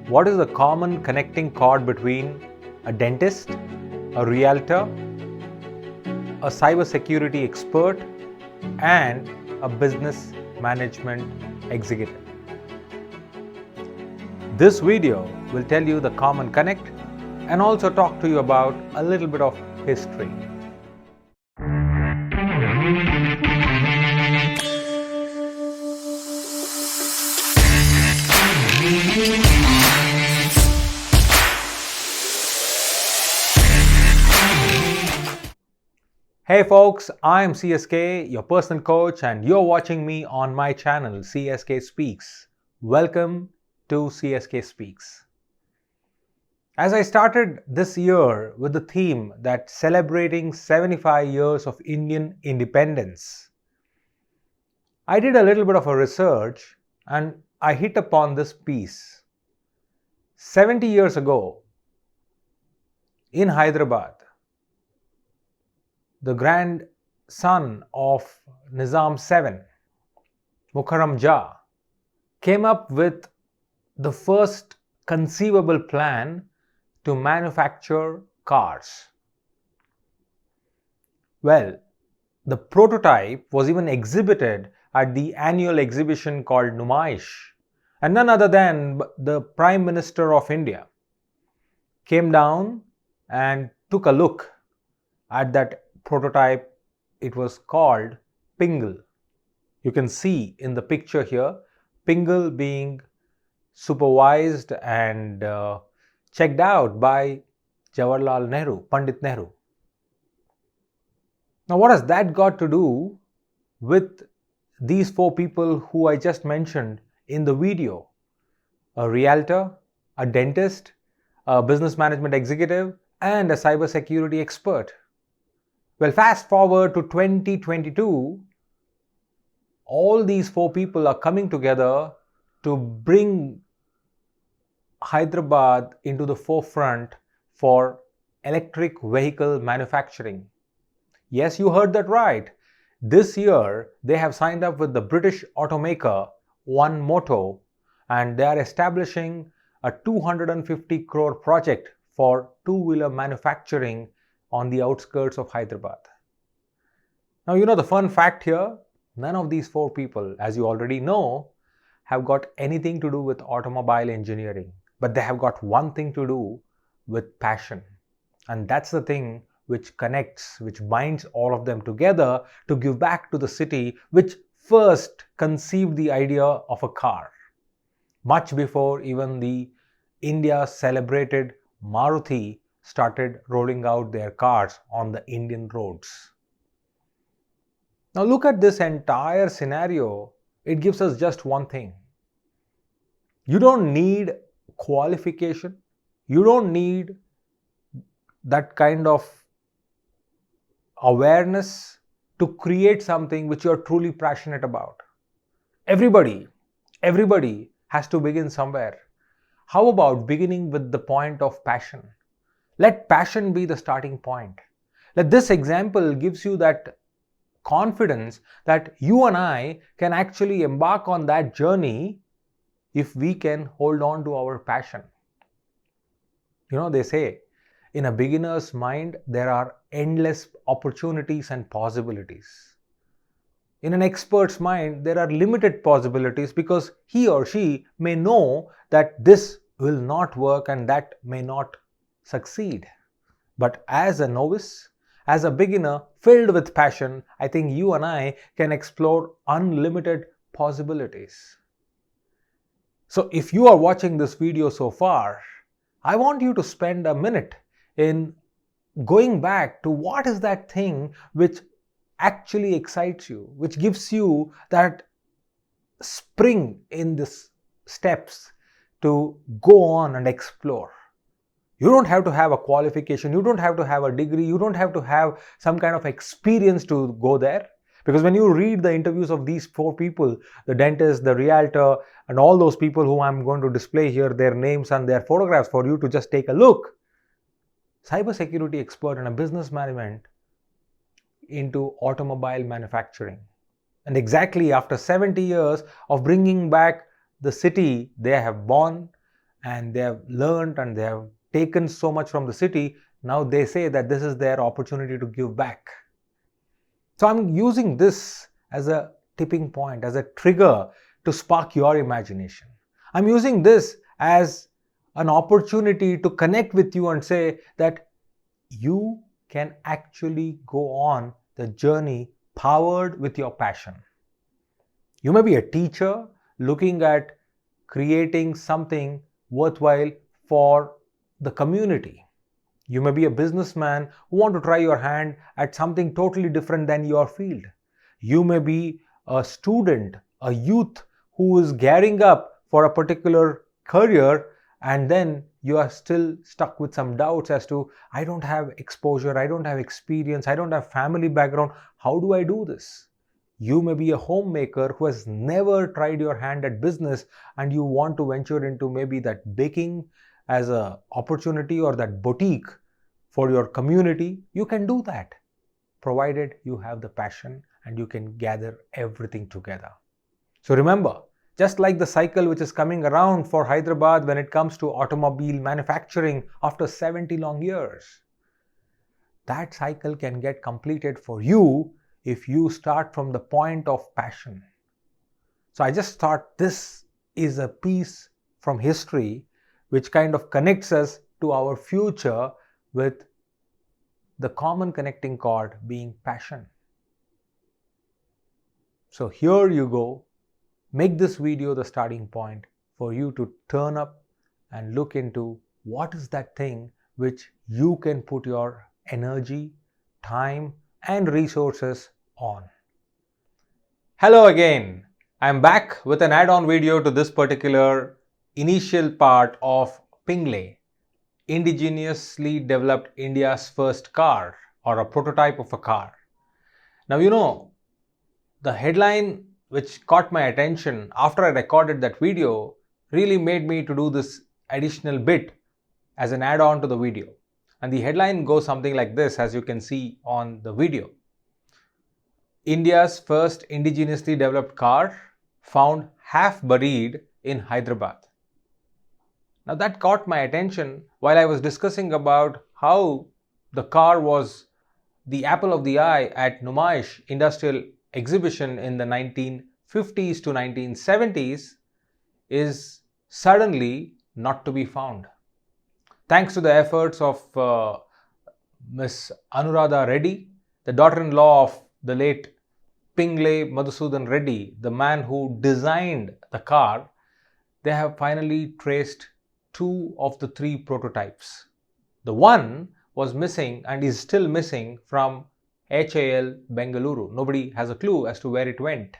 What is the common connecting chord between a dentist, a realtor, a cybersecurity expert, and a business management executive? This video will tell you the common connect and also talk to you about a little bit of history. Hey folks, I am CSK, your personal coach, and you're watching me on my channel CSK Speaks. Welcome to CSK Speaks. As I started this year with the theme that celebrating 75 years of Indian independence, I did a little bit of a research and I hit upon this piece. 70 years ago in Hyderabad, the grandson of Nizam VII, Mukarram Jah, came up with the first conceivable plan to manufacture cars. Well, the prototype was even exhibited at the annual exhibition called Numaish, and none other than the Prime Minister of India came down and took a look at that prototype. It was called Pingle. You can see in the picture here, Pingle being supervised and checked out by Jawaharlal Nehru, Pandit Nehru. Now, what has that got to do with these four people who I just mentioned in the video? A realtor, a dentist, a business management executive, and a cybersecurity expert. Well, fast forward to 2022, all these four people are coming together to bring Hyderabad into the forefront for electric vehicle manufacturing. Yes, you heard that right. This year, they have signed up with the British automaker One Moto, and they are establishing a 250 crore project for two-wheeler manufacturing on the outskirts of Hyderabad. Now, you know the fun fact here, none of these four people, as you already know, have got anything to do with automobile engineering, but they have got one thing to do with passion. And that's the thing which connects, which binds all of them together to give back to the city which first conceived the idea of a car, much before even the India's celebrated Maruti started rolling out their cars on the Indian roads. Now look at this entire scenario. It gives us just one thing. You don't need qualification. You don't need that kind of awareness to create something which you're truly passionate about. Everybody has to begin somewhere. How about beginning with the point of passion? Let passion be the starting point. Let this example gives you that confidence that you and I can actually embark on that journey if we can hold on to our passion. You know, they say, in a beginner's mind, there are endless opportunities and possibilities. In an expert's mind, there are limited possibilities because he or she may know that this will not work and that may not succeed. But as a novice, as a beginner filled with passion, I think you and I can explore unlimited possibilities. So if you are watching this video so far, I want you to spend a minute in going back to what is that thing which actually excites you, which gives you that spring in the steps to go on and explore. You don't have to have a qualification, you don't have to have a degree, you don't have to have some kind of experience to go there. Because when you read the interviews of these four people, the dentist, the realtor, and all those people who I'm going to display here, their names and their photographs for you to just take a look, cybersecurity expert and a business management into automobile manufacturing. And exactly after 70 years of bringing back the city they have born and they have learned and they have taken so much from the city. Now they say that this is their opportunity to give back. So I'm using this as a tipping point, as a trigger to spark your imagination. I'm using this as an opportunity to connect with you and say that you can actually go on the journey powered with your passion. You may be a teacher looking at creating something worthwhile for the community. You may be a businessman who want to try your hand at something totally different than your field. You may be a student, a youth who is gearing up for a particular career, and then you are still stuck with some doubts as to, I don't have exposure, I don't have experience, I don't have family background. How do I do this? You may be a homemaker who has never tried your hand at business and you want to venture into maybe that baking as an opportunity or that boutique for your community. You can do that, provided you have the passion and you can gather everything together. So remember, just like the cycle which is coming around for Hyderabad when it comes to automobile manufacturing after 70 long years, that cycle can get completed for you if you start from the point of passion. So I just thought this is a piece from history which kind of connects us to our future with the common connecting chord being passion. So here you go. Make this video the starting point for you to turn up and look into what is that thing which you can put your energy, time, and resources on. Hello again. I'm back with an add-on video to this particular initial part of Pingley, indigenously developed India's first car, or a prototype of a car. Now, the headline which caught my attention after I recorded that video really made me to do this additional bit as an add-on to the video. And the headline goes something like this, as you can see on the video. India's first indigenously developed car found half buried in Hyderabad. Now that caught my attention while I was discussing about how the car was the apple of the eye at Numaish Industrial Exhibition in the 1950s to 1970s is suddenly not to be found. Thanks to the efforts of Miss Anuradha Reddy, the daughter-in-law of the late Pingley Madhusudan Reddy, the man who designed the car, they have finally traced 2 of the 3 prototypes. The one was missing and is still missing from HAL Bengaluru. Nobody has a clue as to where it went.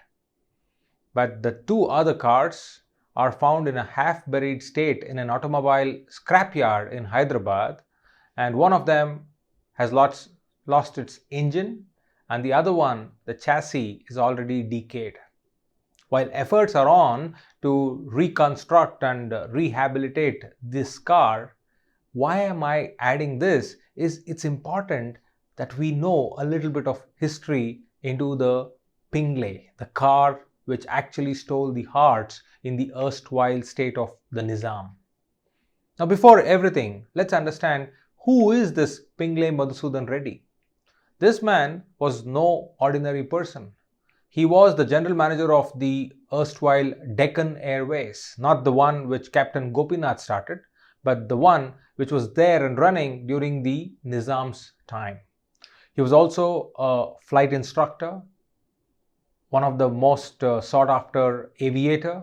But the 2 other cars are found in a half-buried state in an automobile scrapyard in Hyderabad, and one of them has lost its engine, and the other one, the chassis, is already decayed. While efforts are on to reconstruct and rehabilitate this car, why am I adding this? It's important that we know a little bit of history into the Pingley, the car which actually stole the hearts in the erstwhile state of the Nizam. Now, before everything, let's understand who is this Pingley Madhusudan Reddy. This man was no ordinary person. He was the general manager of the erstwhile Deccan Airways, not the one which Captain Gopinath started, but the one which was there and running during the Nizam's time. He was also a flight instructor, one of the most sought after aviator,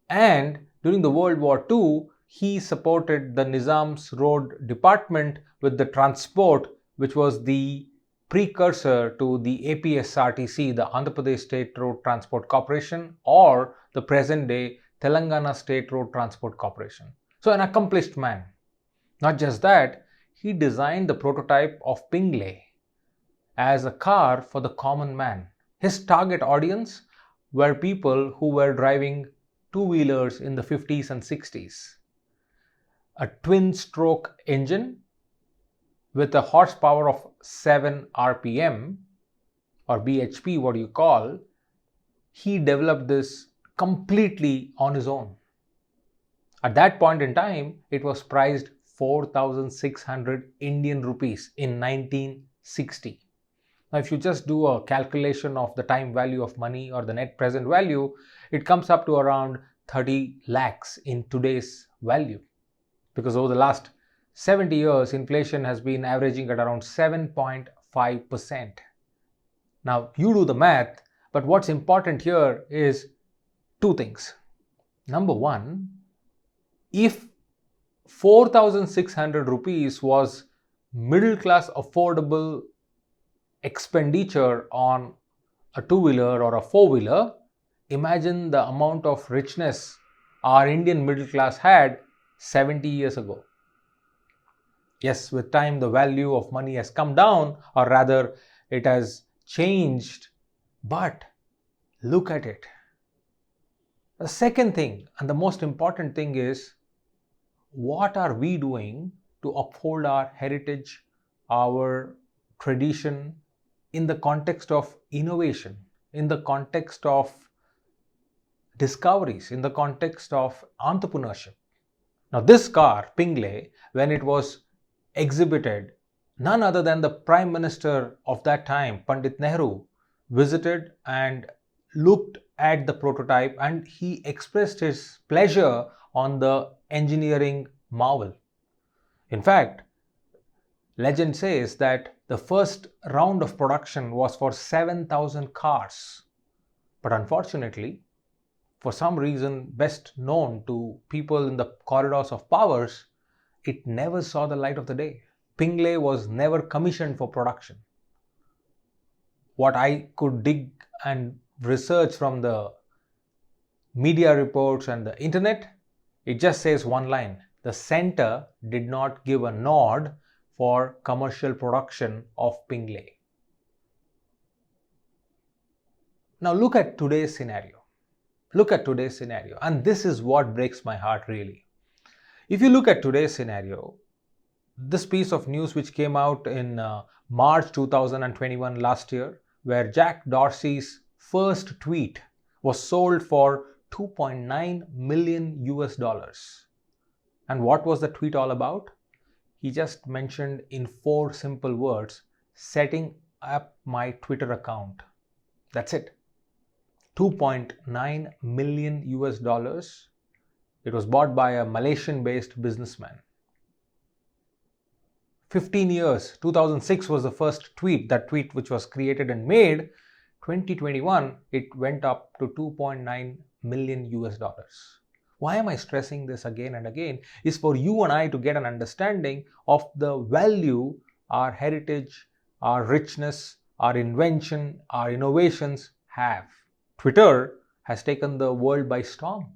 and during the World War II, he supported the Nizam's road department with the transport, which was the precursor to the APSRTC, the Andhra Pradesh State Road Transport Corporation, or the present day Telangana State Road Transport Corporation. So an accomplished man. Not just that, he designed the prototype of Pingley as a car for the common man. His target audience were people who were driving two-wheelers in the 50s and 60s. A twin-stroke engine with a horsepower of 7 RPM or BHP, what you call, he developed this completely on his own. At that point in time, it was priced 4,600 Indian rupees in 1960. Now, if you just do a calculation of the time value of money or the net present value, it comes up to around 30 lakhs in today's value. Because over the last 70 years, inflation has been averaging at around 7.5%. Now, you do the math, but what's important here is two things. Number one, if 4,600 rupees was middle class affordable expenditure on a two-wheeler or a four-wheeler, imagine the amount of richness our Indian middle class had 70 years ago. Yes, with time the value of money has come down, or rather it has changed, but look at it. The second thing and the most important thing is, what are we doing to uphold our heritage, our tradition, in the context of innovation, in the context of discoveries, in the context of entrepreneurship? Now, this car, Pingley, when it was exhibited, none other than the Prime Minister of that time, Pandit Nehru, visited and looked at the prototype, and he expressed his pleasure on the engineering marvel. In fact, legend says that the first round of production was for 7,000 cars. But unfortunately, for some reason best known to people in the corridors of powers, it never saw the light of the day. Pingley was never commissioned for production. What I could dig and research from the media reports and the internet, it just says one line: the center did not give a nod for commercial production of Pingley. Now look at today's scenario. Look at today's scenario, and this is what breaks my heart really. If you look at today's scenario, this piece of news which came out in March 2021 last year, where Jack Dorsey's first tweet was sold for 2.9 million US dollars. And what was the tweet all about? He just mentioned in 4 simple words, setting up my Twitter account. That's it. 2.9 million US dollars. It was bought by a Malaysian-based businessman. 15 years, 2006 was the first tweet, that tweet which was created and made. 2021, it went up to 2.9 million US dollars. Why am I stressing this again and again? Is for you and I to get an understanding of the value our heritage, our richness, our invention, our innovations have. Twitter has taken the world by storm,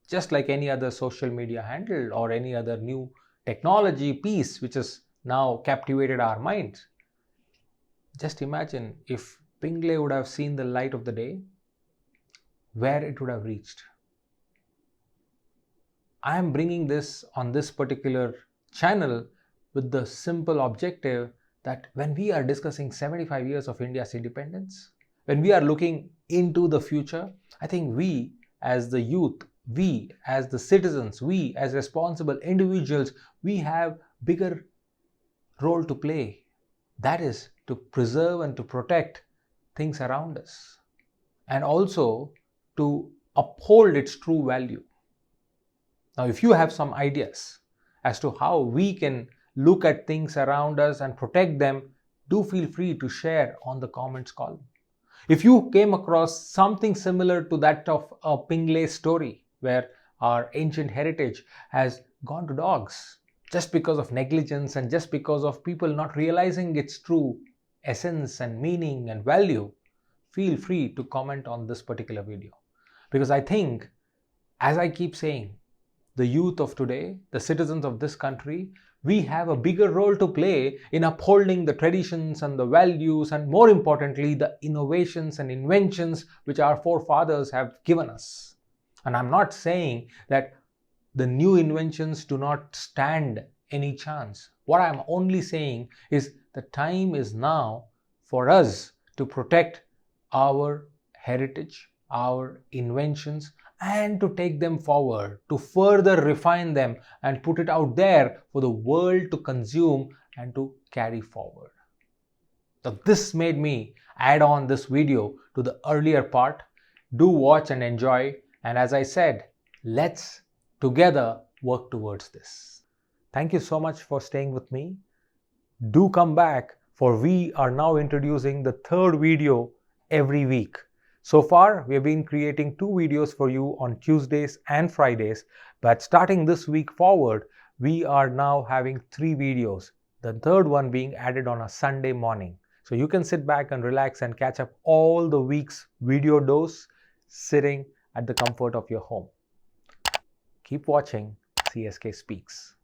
just like any other social media handle or any other new technology piece which has now captivated our minds. Just imagine if Pingley would have seen the light of the day, where it would have reached. I am bringing this on this particular channel with the simple objective that when we are discussing 75 years of India's independence, when we are looking into the future, I think we as the youth, we as the citizens, we as responsible individuals, we have bigger role to play. That is to preserve and to protect things around us, and also to uphold its true value. Now, if you have some ideas as to how we can look at things around us and protect them, do feel free to share on the comments column. If you came across something similar to that of a Pingley story, where our ancient heritage has gone to dogs just because of negligence and just because of people not realizing its true essence and meaning and value, feel free to comment on this particular video. Because I think, as I keep saying, the youth of today, the citizens of this country, we have a bigger role to play in upholding the traditions and the values, and more importantly, the innovations and inventions which our forefathers have given us. And I'm not saying that the new inventions do not stand any chance. What I'm only saying is the time is now for us to protect our heritage, our inventions and to take them forward, to further refine them and put it out there for the world to consume and to carry forward. So this made me add on this video to the earlier part. Do watch and enjoy. And as I said, let's together work towards this. Thank you so much for staying with me. Do come back, for we are now introducing the third video every week. So far, we have been creating 2 videos for you on Tuesdays and Fridays, but starting this week forward, we are now having 3 videos, the third one being added on a Sunday morning. So you can sit back and relax and catch up all the week's video dose sitting at the comfort of your home. Keep watching CSK Speaks.